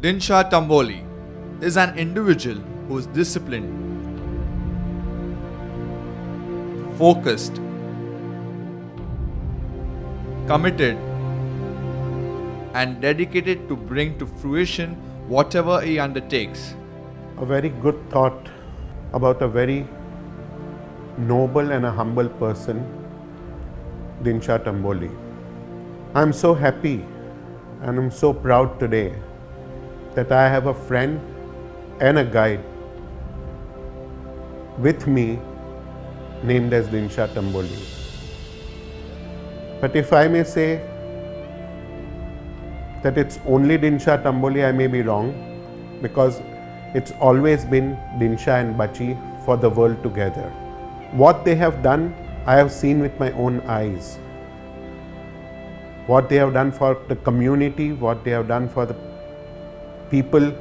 Dinshaw Tamboli is an individual who is disciplined, focused, committed, and dedicated to bring to fruition whatever he undertakes. A very good thought about a very noble and a humble person, Dinshaw Tamboli. I'm so happy and I'm so proud today that I have a friend and a guide with me named as Dinshaw Tamboli. But if I may say that it's only Dinshaw Tamboli, I may be wrong, because it's always been Dinshaw and Bachi for the world together. What they have done, I have seen with my own eyes. What they have done for the community, what they have done for the people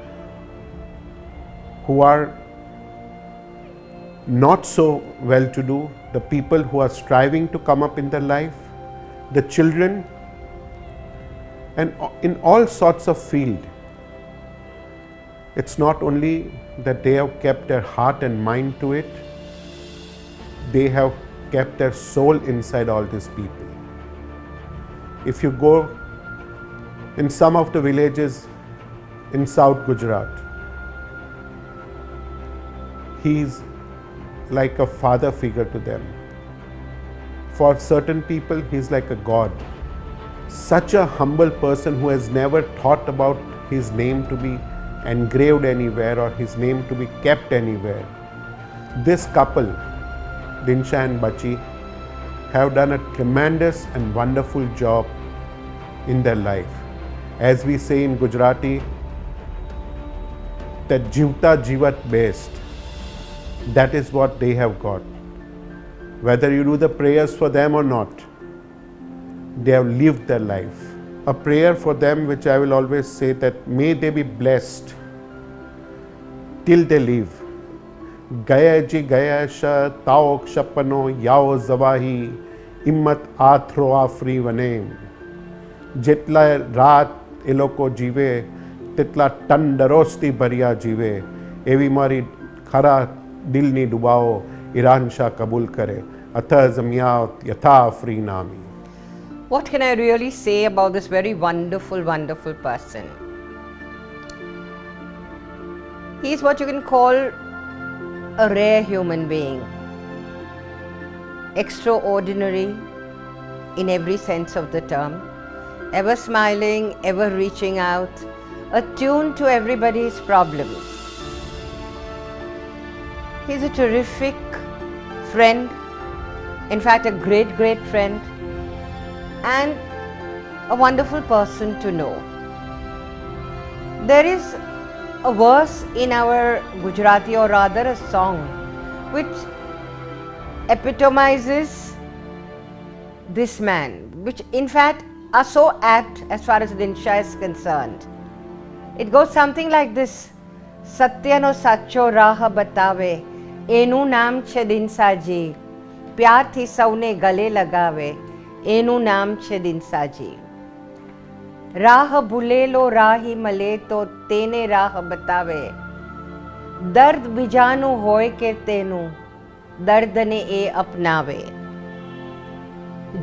who are not so well to do, the people who are striving to come up in their life, the children, and in all sorts of field. It's not only that they have kept their heart and mind to it, they have kept their soul inside all these people. If you go in some of the villages in South Gujarat, he's like a father figure to them. For certain people, he's like a god. Such a humble person who has never thought about his name to be engraved anywhere or his name to be kept anywhere. This couple, Dinshaw and Bachi, have done a tremendous and wonderful job in their life. As we say in Gujarati, that jivta jivat best, that is what they have got. Whether you do the prayers for them or not, they have lived their life. A prayer for them which I will always say, that may they be blessed till they live. Gaya ji gaya sha tao kshapano yao zavahi immat athro afri vane. Jetla raat એ લોકો જીવે તેટલા તંદુરસ્તી ભર્યા જીવે એવી મારી ખરા દિલની ડુબાઓ ઈરાન શાહ કબૂલ કરે અથ જમિયાત યથા આફરી નામી. What can I really say about this very wonderful, wonderful person? He is what you can call a rare human being. Extraordinary in every sense of the term. Ever smiling, ever reaching out, attuned to everybody's problems. He's a terrific friend, in fact a great, great friend, and a wonderful person to know. There is a verse in our Gujarati, or rather a song, which epitomizes this man, which in fact are so apt as far as Dinshaw is concerned. It goes something like this: Satyano sacho raha batave, enu naam chhe Dinshaji, pyar thi saune gale lagave, enu naam chhe Dinshaji. राह भूले लो राही मले तो तेने राह बतावे, दर्द बीजानु होय के तेनु दर्द ने ए अपनावे.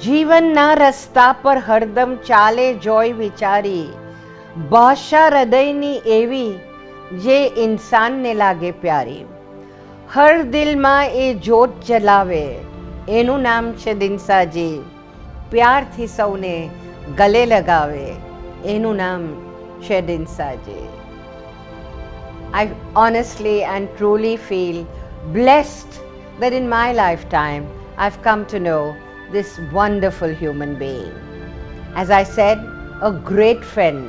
જીવનના રસ્તા પર હરદમ ચાલે જોઈ વિચારી, ભાષા હૃદયની એવી જે ઇન્સાનને લાગે પ્યારી. હર દિલમાં એ જોત જલાવે, એનું નામ છે દિનસાજી, પ્યારથી સૌને ગલે લગાવે, એનું નામ છે દિનસાજી. I honestly and truly feel blessed that in my lifetime I've come to know this wonderful human being. As I said, a great friend,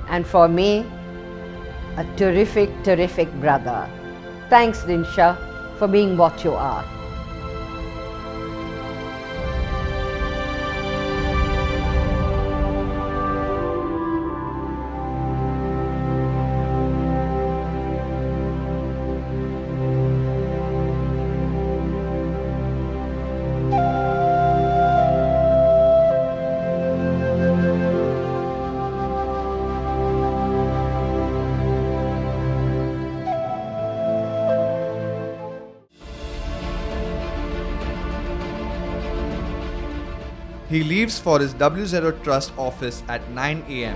and for me, a terrific, terrific brother. Thanks, Dinshaw, for being what you are. He leaves for his WZO Trust office at 9 am.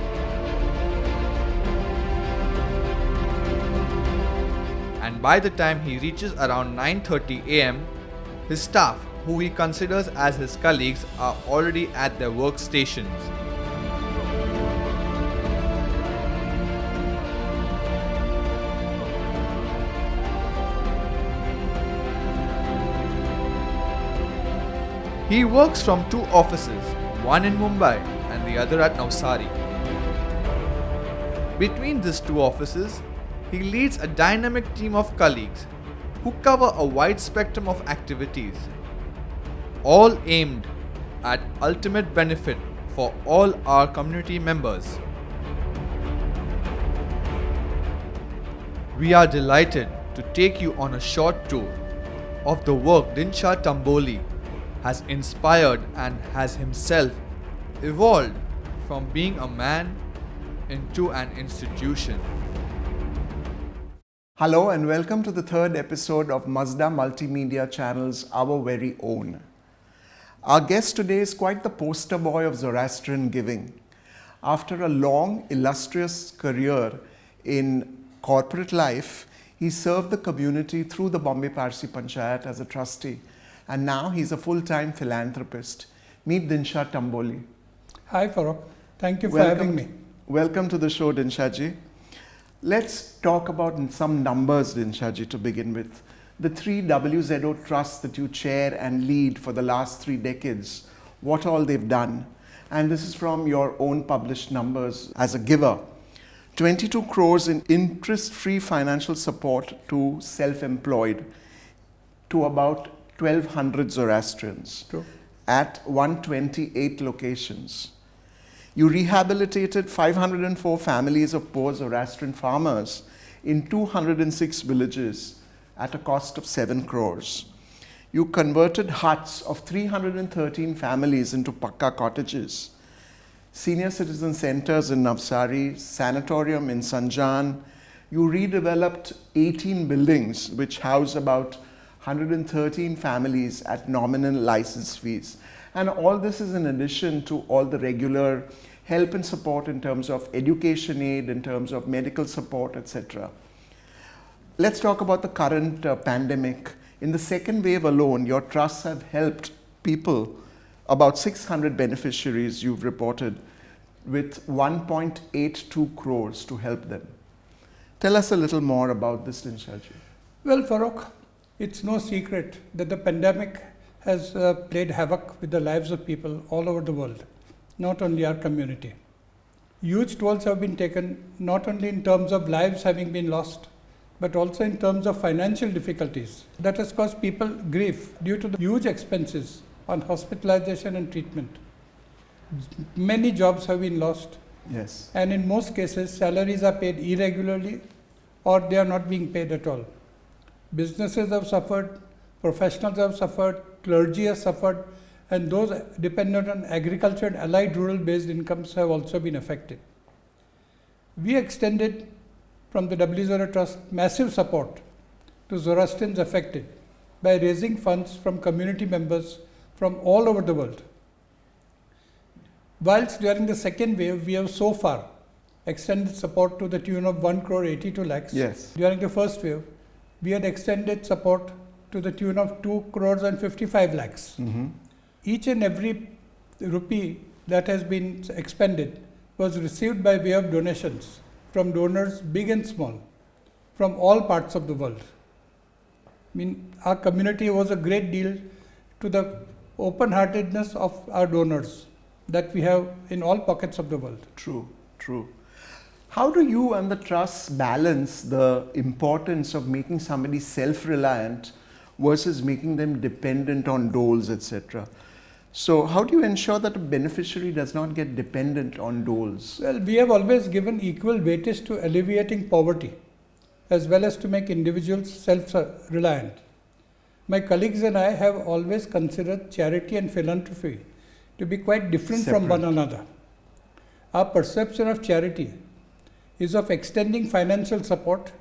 And by the time he reaches around 9:30 am, his staff, who he considers as his colleagues, are already at their workstations. He works from two offices, one in Mumbai and the other at Navsari. Between these two offices, he leads a dynamic team of colleagues who cover a wide spectrum of activities, all aimed at ultimate benefit for all our community members. We are delighted to take you on a short tour of the work Dinshaw Tamboli has inspired and has himself evolved from being a man into an institution. Hello and welcome to the third episode of Mazda Multimedia channel's Our Very Own. Our guest today is quite the poster boy of Zoroastrian giving. After a long, illustrious career in corporate life, he served the community through the Bombay Parsi Panchayat as a trustee, and now he's a full-time philanthropist. Meet Dinshaw Tamboli. Hi Farrokh, thank you for having me. Welcome to the show, Dinshaw ji. Let's talk about some numbers, Dinshaw ji, to begin with. The 3 WZO Trusts that you chair and lead for the last 3 decades, what all they've done. And this is from your own published numbers as a giver. 22 crores in interest-free financial support to self-employed, to about 1,200 Zoroastrians. True. At 128 locations. You rehabilitated 504 families of poor Zoroastrian farmers in 206 villages at a cost of 7 crores. You converted huts of 313 families into pakka cottages, senior citizen centers in Navsari, sanatorium in Sanjan. You redeveloped 18 buildings which house about 113 families at nominal license fees. And all this is in addition to all the regular help and support in terms of education aid, in terms of medical support, etc. Let's talk about the current pandemic. In the second wave alone, your trusts have helped people, about 600 beneficiaries you've reported, with 1.82 crores to help them. Tell us a little more about this, Dinshaw ji. Well Farrokh, it's no secret that the pandemic has played havoc with the lives of people all over the world, not only our community. Huge tolls have been taken, not only in terms of lives having been lost, but also in terms of financial difficulties. That has caused people grief due to the huge expenses on hospitalization and treatment. Many jobs have been lost. Yes. And in most cases, salaries are paid irregularly or they are not being paid at all. Businesses have suffered, professionals have suffered, clergy has suffered, and those dependent on agriculture and allied rural-based incomes have also been affected. We extended from the WZO Trust massive support to Zoroastrians affected by raising funds from community members from all over the world. Whilst during the second wave, we have so far extended support to the tune of 1 crore 82 lakhs. Yes. During the first wave, we had extended support to the tune of 2 crores and 55 lakhs. Mm-hmm. Each and every rupee that has been expended was received by way of donations from donors big and small from all parts of the world. I mean, our community owes a great deal to the open-heartedness of our donors that we have in all pockets of the world. True, true. How do you and the trusts balance the importance of making somebody self-reliant versus making them dependent on doles, etc.? So how do you ensure that a beneficiary does not get dependent on doles? Well, we have always given equal weightage to alleviating poverty as well as to make individuals self-reliant. My colleagues and I have always considered charity and philanthropy to be quite different from one another. Our perception of charity is of extending financial support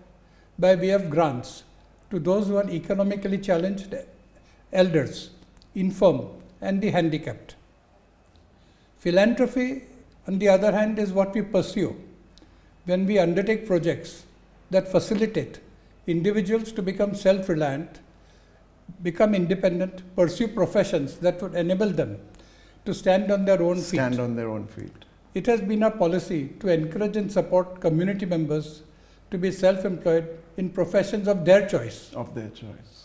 by way of grants to those who are economically challenged, elders, infirm, and the handicapped. Philanthropy, on the other hand, is what we pursue when we undertake projects that facilitate individuals to become self-reliant, become independent, pursue professions that would enable them to stand on their own feet. Stand on their own feet. It has been our policy to encourage and support community members to be self-employed in professions of their choice. Of their choice.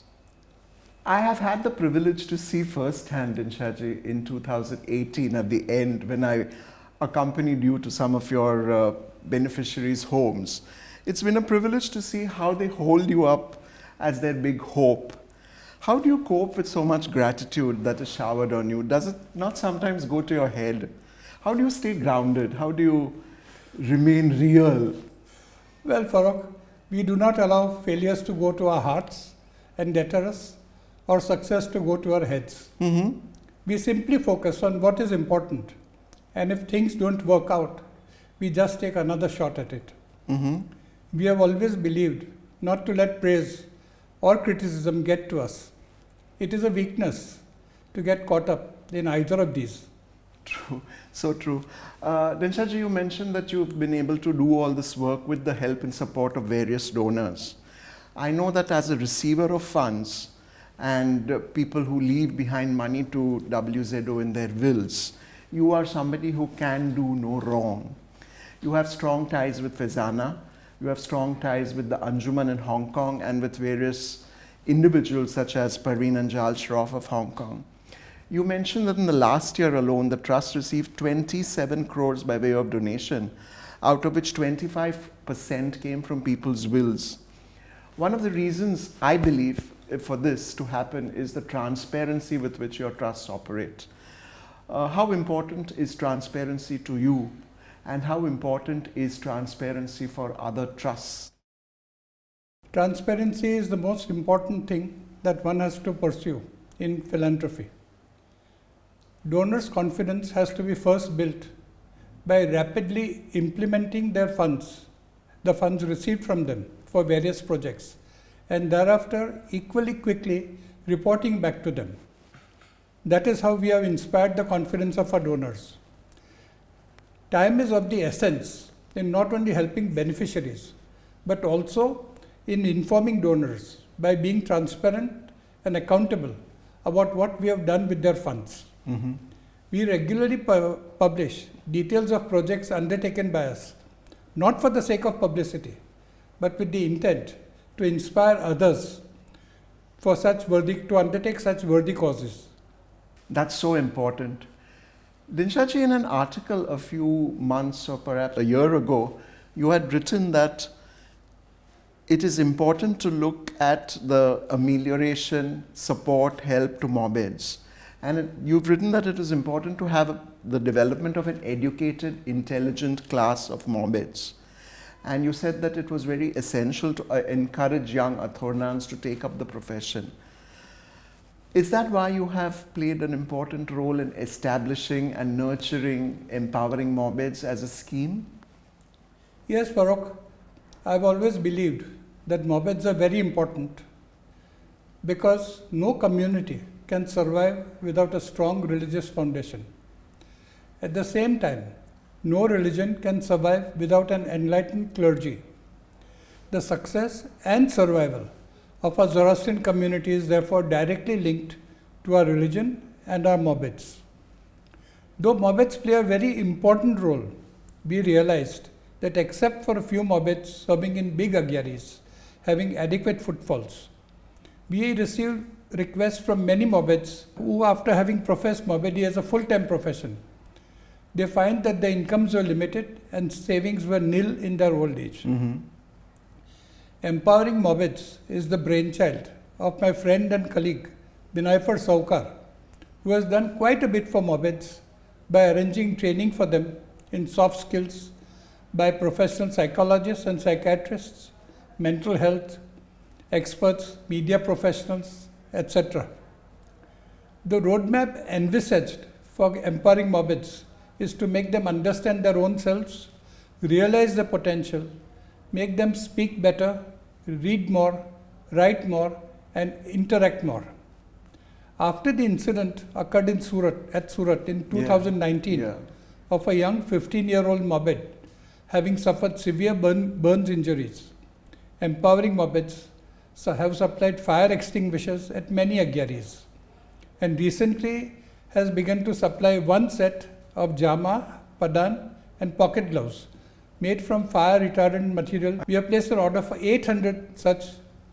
I have had the privilege to see firsthand, Dinshaw, in 2018 at the end when I accompanied you to some of your beneficiaries' homes. It's been a privilege to see how they hold you up as their big hope. How do you cope with so much gratitude that is showered on you? Does it not sometimes go to your head? How do you stay grounded? How do you remain real? Well, Farrokh, we do not allow failures to go to our hearts and deter us, or success to go to our heads. We simply focus on what is important. And if things don't work out, we just take another shot at it. We have always believed not to let praise or criticism get to us. It is a weakness to get caught up in either of these. True, so true. Dinshaw, you mentioned that you've been able to do all this work with the help and support of various donors. I know that as a receiver of funds and people who leave behind money to WZO in their wills, you are somebody who can do no wrong. You have strong ties with Fezana, you have strong ties with the Anjuman in Hong Kong and with various individuals such as Parveen Anjal Shroff of Hong Kong. You mentioned that in the last year alone, the trust received 27 crores by way of donation, out of which 25% came from people's wills. One of the reasons I believe for this to happen is the transparency with which your trusts operate. How important is transparency to you, and how important is transparency for other trusts? Transparency is the most important thing that one has to pursue in philanthropy. Donors' confidence has to be first built by rapidly implementing their funds, the funds received from them for various projects, and thereafter equally quickly reporting back to them. That is how we have inspired the confidence of our donors. Time is of the essence in not only helping beneficiaries, but also in informing donors by being transparent and accountable about what we have done with their funds. We regularly publish details of projects undertaken by us, not for the sake of publicity, but with the intent to inspire others for to undertake such worthy causes. That's so important. Dinshaw, in an article a few months or perhaps a year ago, you had written that it is important to look at the amelioration, support, help to morbeds. And you've written that it is important to have the development of an educated, intelligent class of morbeds. And you said that it was very essential to encourage young Athornans to take up the profession. Is that why you have played an important role in establishing and nurturing empowering morbeds as a scheme? Yes, Farrokh. I've always believed that morbeds are very important because no community can survive without a strong religious foundation. At the same time, no religion can survive without an enlightened clergy. The success and survival of our Zoroastrian community is therefore directly linked to our religion and our morbeds. Though morbeds play a very important role, we realized that except for a few morbeds serving in big agyaris, having adequate footfalls, we received requests from many morbeds who, after having professed morbedy as a full-time profession, they find that their incomes were limited and savings were nil in their old age. Empowering morbeds is the brainchild of my friend and colleague, Binayfar Saukar, who has done quite a bit for morbeds by arranging training for them in soft skills by professional psychologists and psychiatrists, mental health experts, media professionals, etc. The roadmap envisaged for empowering morbeds is to make them understand their own selves, realize their potential, make them speak better, read more, write more, and interact more. After the incident occurred in Surat in 2019, of a young 15-year-old morbid having suffered severe burns injuries. Empowering morbids have supplied fire extinguishers at many agyaris, and recently has begun to supply one set of jama, padan and pocket gloves made from fire retardant material. We have placed an order for 800 such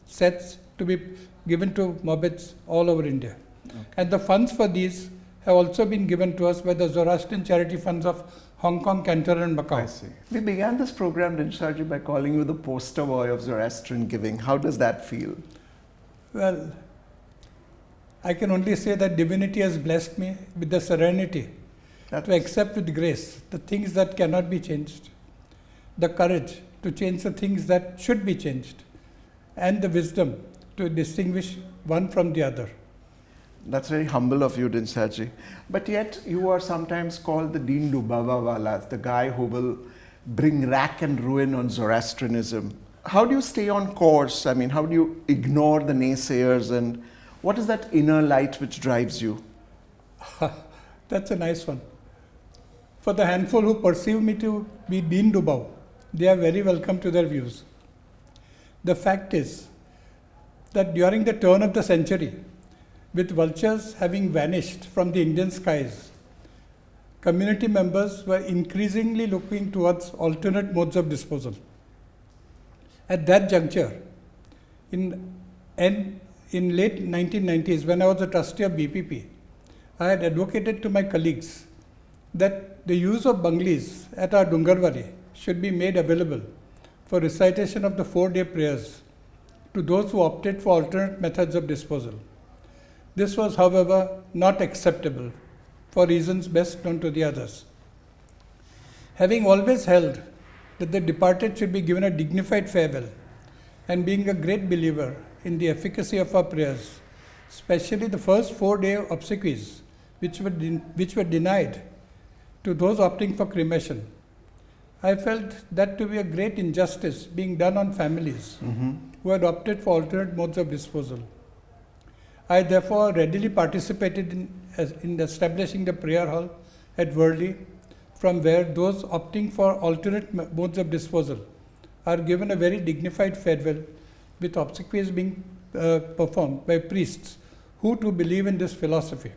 sets to be given to morbids all over India. Okay. And the funds for these have also been given to us by the Zoroastrian charity funds of Hong Kong, Canton and Macau. I see. We began this program, Dinshaw, by calling you the poster boy of Zoroastrian giving. How does that feel? Well, I can only say that divinity has blessed me with the serenity to accept with grace the things that cannot be changed, the courage to change the things that should be changed, and the wisdom to distinguish one from the other. That's very humble of you, Dinshaw. But yet you are sometimes called the Deen Dubaba, the guy who will bring rack and ruin on Zoroastrianism. How do you stay on course? I mean, how do you ignore the naysayers, and what is that inner light which drives you? That's a nice one. For the handful who perceive me to be Deen Dubau, they are very welcome to their views. The fact is that during the turn of the century, with vultures having vanished from the Indian skies, community members were increasingly looking towards alternate modes of disposal. At that juncture, in late 1990s, when I was a trustee of BPP, I had advocated to my colleagues that the use of bungalows at our Dungarwari should be made available for recitation of the 4-day prayers to those who opted for alternate methods of disposal. This was, however, not acceptable for reasons best known to the others. Having always held that the departed should be given a dignified farewell, and being a great believer in the efficacy of our prayers, especially the first 4-day obsequies, which were denied to those opting for cremation, I felt that to be a great injustice being done on families who had opted for alternate modes of disposal. I therefore readily participated in establishing the prayer hall at Worli, from where those opting for alternate modes of disposal are given a very dignified farewell, with obsequies being performed by priests who too believe in this philosophy.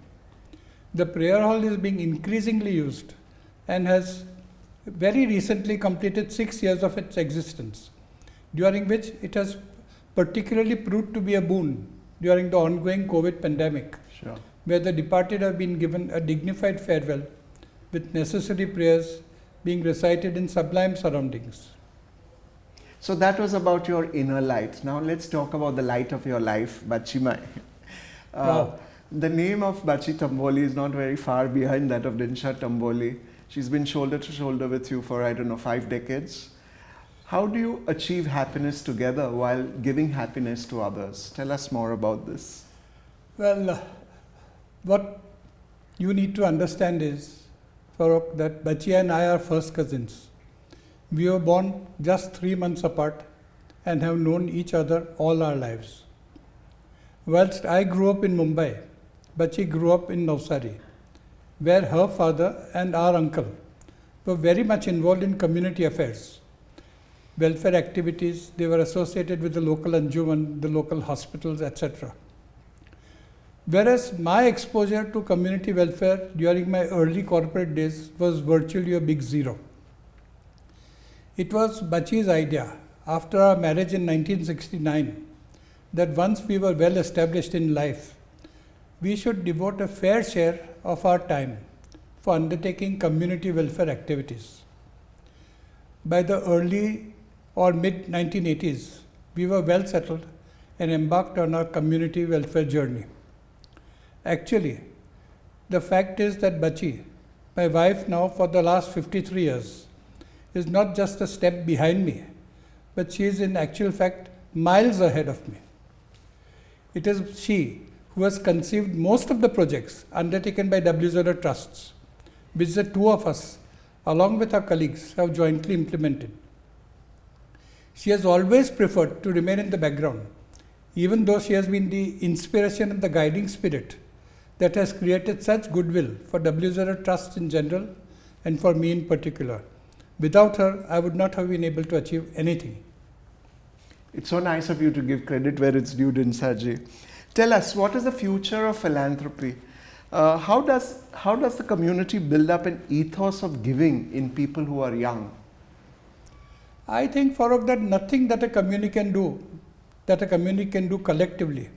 The prayer hall is being increasingly used and has very recently completed 6 years of its existence, during which it has particularly proved to be a boon during the ongoing COVID pandemic, where the departed have been given a dignified farewell with necessary prayers being recited in sublime surroundings. So that was about your inner light. Now let's talk about the light of your life, Bachi Mai. Wow. The name of Bachi Tamboli is not very far behind that of Dinshaw Tamboli. She's been shoulder to shoulder with you for, 5 decades. How do you achieve happiness together while giving happiness to others? Tell us more about this. Well, what you need to understand is, Farrokh, that Bachi and I are first cousins. We were born just 3 months apart and have known each other all our lives. Whilst I grew up in Mumbai, Bachi grew up in Navsari, where her father and our uncle were very much involved in community affairs, welfare activities. They were associated with the local Anjuman, the local hospitals, etc. Whereas my exposure to community welfare during my early corporate days was virtually a big zero. It was Bachi's idea, after our marriage in 1969, that once we were well established in life, we should devote a fair share of our time for undertaking community welfare activities. By the early or mid 1980s, we were well settled and embarked on our community welfare journey. Actually, the fact is that Bachi, my wife now for the last 53 years, is not just a step behind me, but she is in actual fact miles ahead of me. It is she who has conceived most of the projects undertaken by WZO Trusts, which the two of us, along with our colleagues, have jointly implemented. She has always preferred to remain in the background, even though she has been the inspiration and the guiding spirit that has created such goodwill for WZO Trust in general and for me in particular. Without her, I would not have been able to achieve anything. It's so nice of you to give credit where it's due, Dinshaw ji. Tell us, what is the future of philanthropy? How does the community build up an ethos of giving in people who are young? I think, Farrokh, that nothing that a community can do collectively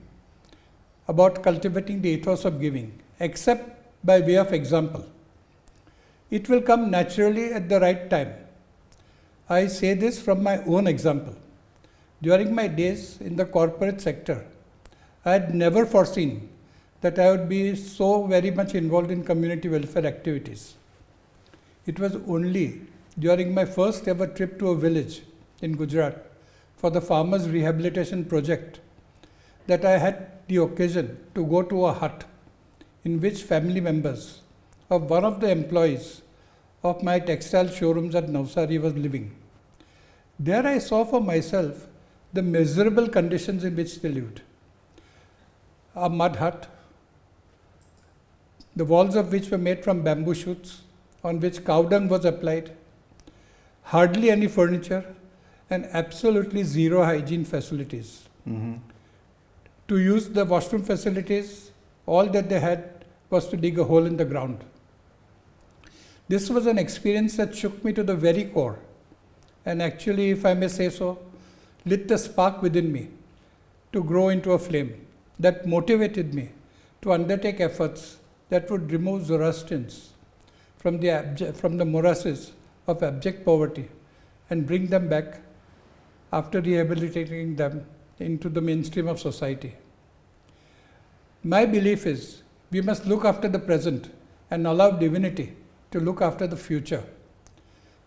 about cultivating the ethos of giving, except by way of example. It will come naturally at the right time. I say this from my own example. During my days in the corporate sector, I had never foreseen that I would be so very much involved in community welfare activities. It was only during my first ever trip to a village in Gujarat for the farmers' rehabilitation project that I had the occasion to go to a hut in which family members of one of the employees of my textile showrooms at Navsari was living. There I saw for myself the miserable conditions in which they lived. A mud hut, the walls of which were made from bamboo shoots on which cow dung was applied, hardly any furniture, and absolutely zero hygiene facilities. To use the washroom facilities, all that they had was to dig a hole in the ground. This was an experience that shook me to the very core, and actually, if I may say so, lit the spark within me to grow into a flame that motivated me to undertake efforts that would remove Zoroastrians from the morasses of abject poverty and bring them back after rehabilitating them into the mainstream of society. My belief is we must look after the present and allow divinity to look after the future.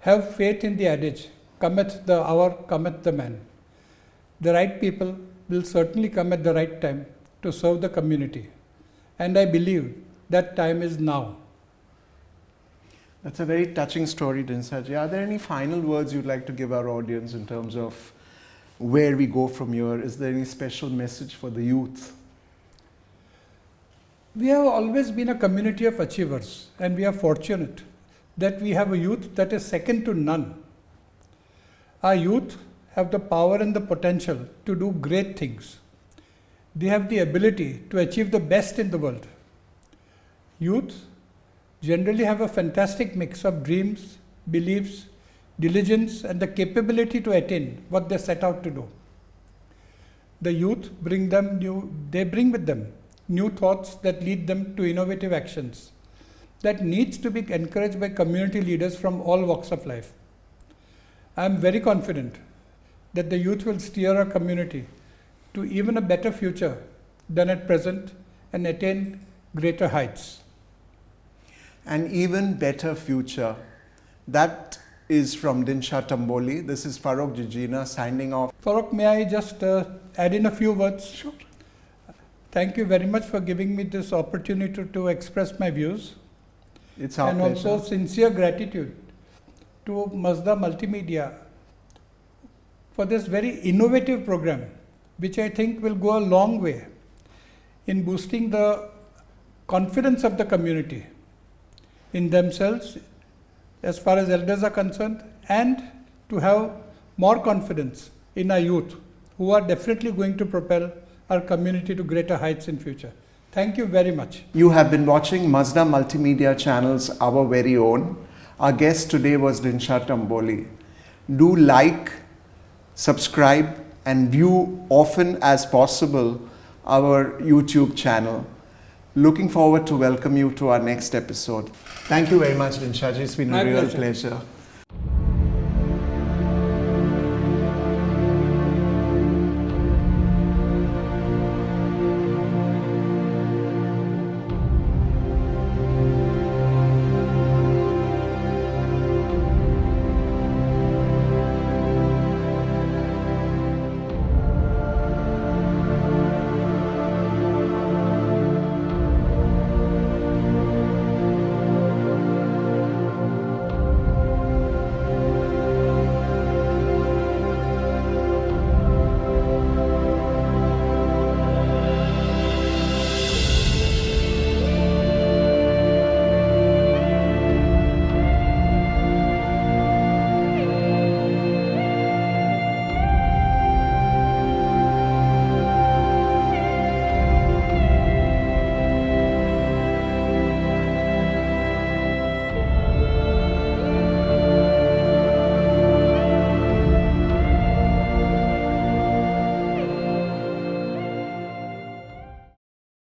Have faith in the adage, cometh the hour, cometh the man. The right people will certainly come at the right time to serve the community. And I believe that time is now. That's a very touching story, Dinshaw ji. Are there any final words you'd like to give our audience in terms of where we go from here? Is there any special message for the youth? We have always been a community of achievers, and we are fortunate that we have a youth that is second to none. Our youth have the power and the potential to do great things. They have the ability to achieve the best in the world. Youth generally have a fantastic mix of dreams, beliefs, diligence, and the capability to attain what they set out to do. The youth bring with them new thoughts that lead them to innovative actions that needs to be encouraged by community leaders from all walks of life. I am very confident that the youth will steer our community to even a better future than at present and attain greater heights. An even better future. That is from Dinshaw Tamboli. This is Farrokh Jijina signing off. Farrokh, may I just add in a few words? Sure. Thank you very much for giving me this opportunity to express my views. It's our and pleasure. Also sincere gratitude to Mazda Multimedia for this very innovative program, which I think will go a long way in boosting the confidence of the community in themselves as far as elders are concerned, and to have more confidence in our youth who are definitely going to propel our community to greater heights in future. Thank you very much. You have been watching Mazda Multimedia Channel's Our Very Own. Our guest today was Dinshaw Tamboli. Do like, subscribe, and view often as possible our YouTube channel. Looking forward to welcome you to our next episode. Thank you very much, Dinshaw ji. It's been a real pleasure.